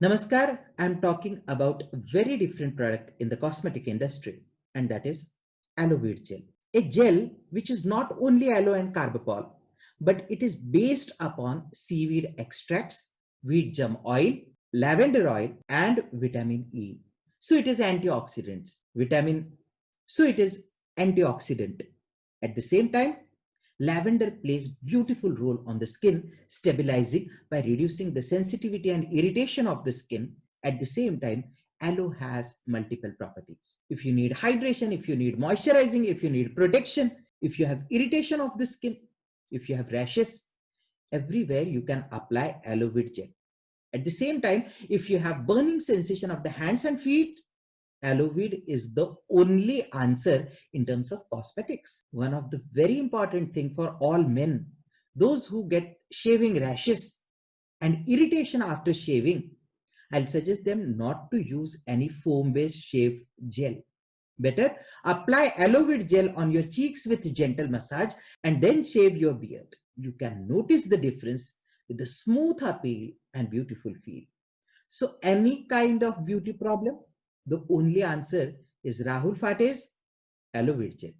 Namaskar, I'm talking about a very different product in the cosmetic industry, and that is Aloeweed gel. A gel which is not only aloe and carbapol, but it is based upon seaweed extracts, wheat germ oil, lavender oil, and vitamin E. So it is antioxidants, vitamin, so it is antioxidant. At the same time, lavender plays beautiful role on the skin, stabilizing by reducing the sensitivity and irritation of the skin. At the same time, aloe has multiple properties. If you need hydration, if you need moisturizing, if you need protection, if you have irritation of the skin, if you have rashes, everywhere you can apply aloe vera gel. At the same time, if you have burning sensation of the hands and feet, Aloeweed is the only answer in terms of cosmetics. One of the very important thing for all men, those who get shaving rashes and irritation after shaving, I'll suggest them not to use any foam-based shave gel. Better apply Aloeweed gel on your cheeks with gentle massage and then shave your beard. You can notice the difference with the smooth appeal and beautiful feel. So any kind of beauty problem, the only answer is Rahul Phate's Aloeweed gel.